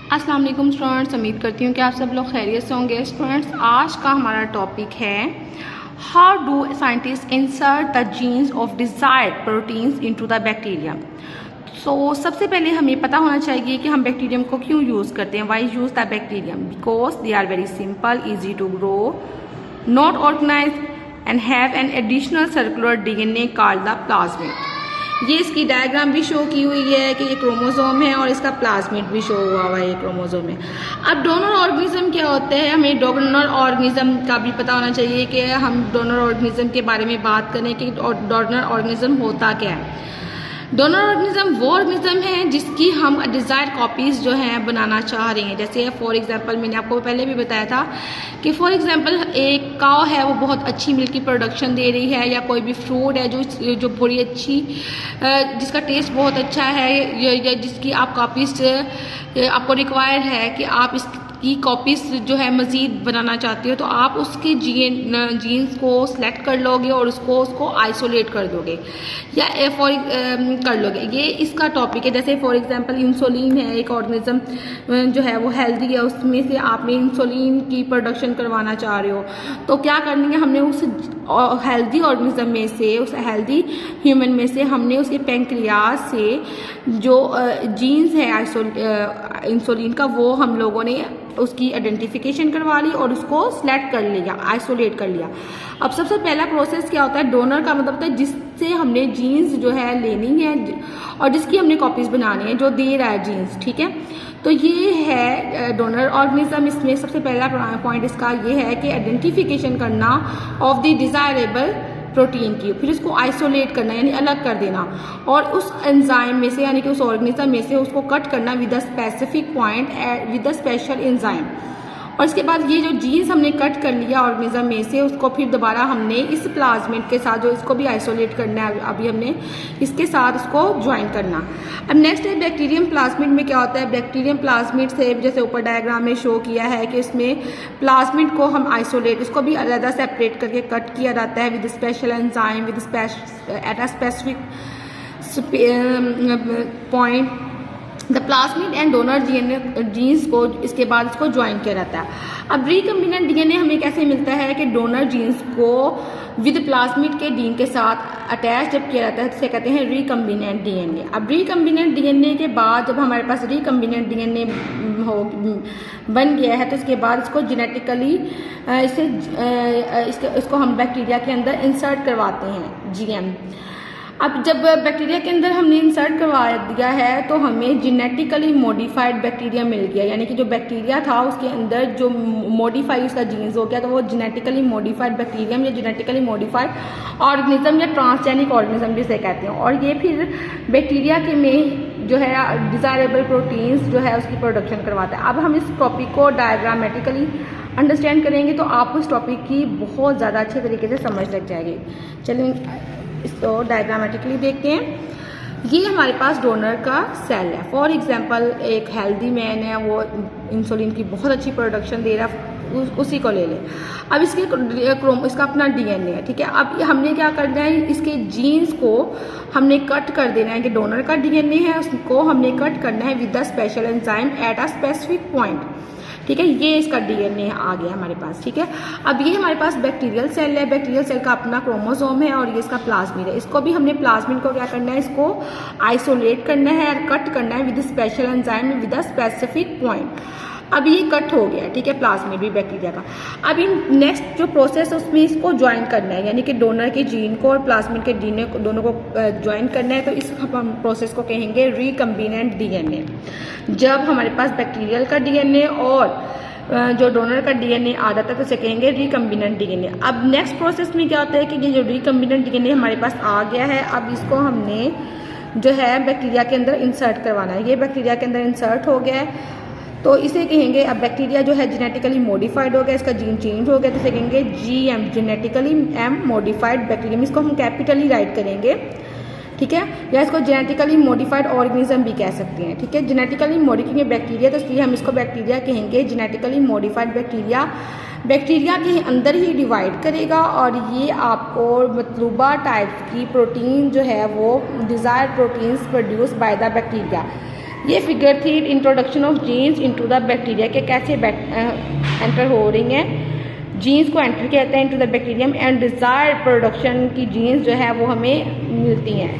अस्सलाम वालेकुम स्टूडेंट्स, उम्मीद करती हूँ कि आप सब लोग खैरियत से होंगे। स्टूडेंट्स, आज का हमारा टॉपिक है how do scientist insert the jeans of desired proteins into the bacterium. सबसे पहले हमें पता होना चाहिए कि हम बैक्टीरियम को क्यों यूज़ करते हैं। Why use the bacterium? Because they are very simple, easy to grow, not organize and have an additional circular DNA called the plasmid. ये इसकी डायग्राम भी शो की हुई है कि ये क्रोमोसोम है और इसका प्लाज्मिड भी शो हुआ है, ये क्रोमोसोम है। अब डोनर ऑर्गेनिज्म क्या होते हैं, हमें डोनर ऑर्गेनिज्म का भी पता होना चाहिए कि हम डोनर ऑर्गेनिज्म के बारे में बात करें कि डोनर ऑर्गेनिज्म होता क्या है। डोनर ऑर्गेनिज्म वो ऑर्गेनिज्म है जिसकी हम डिज़ायर कॉपीज़ जो हैं बनाना चाह रहे हैं। जैसे फॉर एग्जांपल मैंने आपको पहले भी बताया था कि फॉर एग्जांपल एक काव है, वो बहुत अच्छी मिल्क की प्रोडक्शन दे रही है, या कोई भी फ्रूट है जो बड़ी अच्छी जिसका टेस्ट बहुत अच्छा है, या जिसकी आप कॉपीज़ आपको रिक्वायर है कि आप इसकी कॉपीज़ जो है मज़ीद बनाना चाहते हो, तो आप उसके जीन्स को सेलेक्ट कर लोगे और उसको आइसोलेट कर दोगे या कर लोगे। ये इसका टॉपिक है। जैसे फॉर एग्जांपल इंसुलिन है, एक ऑर्गेनिज्म जो है वो हेल्दी है, उसमें से आपने इंसुलिन की प्रोडक्शन करवाना चाह रहे हो, तो क्या करनी है, हमने उस हेल्दी ऑर्गेनिज्म में से, उस हेल्दी ह्यूमन में से हमने उसके पैंक्रियाज से जो जीन्स है इंसुलिन का, वो हम लोगों ने उसकी आइडेंटिफिकेशन करवा ली और उसको सेलेक्ट कर लिया, आइसोलेट कर लिया। अब सबसे पहला प्रोसेस क्या होता है, डोनर का मतलब होता है जिससे हमने जीन्स जो है लेनी है और जिसकी हमने कॉपीज बनानी है, जो दे रहा है जीन्स, ठीक है। तो ये है डोनर ऑर्गेनिज्म। इसमें सबसे पहला पॉइंट इसका ये है कि आइडेंटिफिकेशन करना ऑफ द डिजायरेबल प्रोटीन की, फिर उसको आइसोलेट करना यानी अलग कर देना, और उस एंजाइम में से यानी कि उस ऑर्गेनिज्म में से उसको कट करना with a specific point with a special enzyme. और इसके बाद ये जो जीन्स हमने कट कर लिया ऑर्गेनिज्म में से, उसको फिर दोबारा हमने इस प्लाज्मिड के साथ, जो इसको भी आइसोलेट करना है, अभी हमने इसके साथ उसको ज्वाइन करना। अब नेक्स्ट है बैक्टीरियम प्लाज्मिड में क्या होता है। बैक्टीरियम प्लाज्मिड से जैसे ऊपर डायग्राम में शो किया है कि इसमें प्लाज्मिड को हम आइसोलेट, इसको भी अलग सेपरेट करके कट किया जाता है with special enzyme with at a specific point the plasmid and donor genes को, इसके बाद इसको ज्वाइन किया जाता है। अब रिकम्बिनेंट डीएनए हमें कैसे मिलता है कि डोनर जीन्स को विद प्लाज्मिड के डीन के साथ अटैच जब किया जाता है, तो इसे कहते हैं रिकम्बिनेंट डीएनए। अब रिकम्बिनेंट डीएनए के बाद जब हमारे पास रिकम्बिनेंट डीएनए बन गया है, तो इसके बाद इसको जेनेटिकली इसको हम बैक्टीरिया के अंदर इंसर्ट करवाते हैं, जीएम। अब जब बैक्टीरिया के अंदर हमने इंसर्ट करवा दिया है, तो हमें जेनेटिकली मॉडिफाइड बैक्टीरिया मिल गया, यानी कि जो बैक्टीरिया था उसके अंदर जो मॉडिफाई उसका जीन्स हो गया, तो वो जेनेटिकली मॉडिफाइड बैक्टीरियम या जेनेटिकली मॉडिफाइड ऑर्गेनिज्म या ट्रांसजेनिक ऑर्गेनिज्म जिसे कहते हैं। और ये फिर बैक्टीरिया के में जो है डिजायरेबल प्रोटीन्स जो है उसकी प्रोडक्शन करवाता है। अब हम इस टॉपिक को डायग्रामेटिकली अंडरस्टैंड करेंगे तो आपको इस टॉपिक की बहुत ज़्यादा अच्छे तरीके से समझ लग जाएगी। चलिए इसको डायग्रामेटिकली देखते हैं। ये हमारे पास डोनर का सेल है। फॉर एग्जांपल एक हेल्दी मैन है, वो इंसुलिन की बहुत अच्छी प्रोडक्शन दे रहा है, उसी को ले लें। अब इसका अपना डीएनए है, ठीक है। अब हमने क्या करना है, इसके जीन्स को हमने कट कर देना है कि डोनर का डीएनए है, उसको हमने कट करना है with the special enzyme eight a specific point, ठीक है। ये इसका डीएनए आ गया हमारे पास, ठीक है। अब ये हमारे पास बैक्टीरियल सेल है, बैक्टीरियल सेल का अपना क्रोमोसोम है और ये इसका प्लाज्मिड है। इसको भी हमने प्लाज्मिड को क्या करना है, इसको आइसोलेट करना है और कट करना है with special enzyme with a specific point. अब ये कट हो गया, ठीक है, प्लाज्मिड भी बैक्टीरिया का। अब इन नेक्स्ट जो प्रोसेस है उसमें इसको ज्वाइन करना है, यानी कि डोनर के जीन को और प्लाज्मिड के जीन को दोनों को ज्वाइन करना है, तो इस प्रोसेस को कहेंगे रिकम्बिनेंट डीएनए। जब हमारे पास बैक्टीरियल का डीएनए और जो डोनर का डीएनए आ जाता है तो उसे कहेंगे रिकम्बिनेंट डीएनए। अब नेक्स्ट प्रोसेस में क्या होता है कि ये जो रिकम्बिनेंट डीएनए हमारे पास आ गया है, अब इसको हमने जो है बैक्टीरिया के अंदर इंसर्ट करवाना है। ये बैक्टीरिया के अंदर इंसर्ट हो गया है, तो इसे कहेंगे, अब बैक्टीरिया जो है जेनेटिकली मॉडिफाइड हो गया, इसका जीन चेंज हो गया, तो इसे कहेंगे जीएम, जेनेटिकली मॉडिफाइड बैक्टीरियम। इसको हम कैपिटली राइट करेंगे, ठीक है, या इसको जेनेटिकली मॉडिफाइड ऑर्गेनिज्म भी कह सकते हैं, ठीक है। जेनेटिकली मॉडिफाइड बैक्टीरिया, तो इसलिए हम इसको बैक्टीरिया कहेंगे। जेनेटिकली मॉडिफाइड बैक्टीरिया के अंदर ही डिवाइड करेगा और ये आपको मतलूबा टाइप की प्रोटीन जो है वो desire proteins produce by the bacteria, ये फिगर थी introduction of genes into the bacteria के कैसे एंटर हो रही हैं, जीन्स को एंटर कहते हैं into the bacterium and desired production की जीन्स जो है वो हमें मिलती हैं।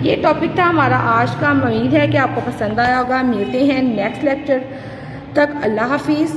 ये टॉपिक था हमारा आज का। उम्मीद है कि आपको पसंद आया होगा। मिलते हैं नेक्स्ट लेक्चर तक। अल्लाह हाफिज़।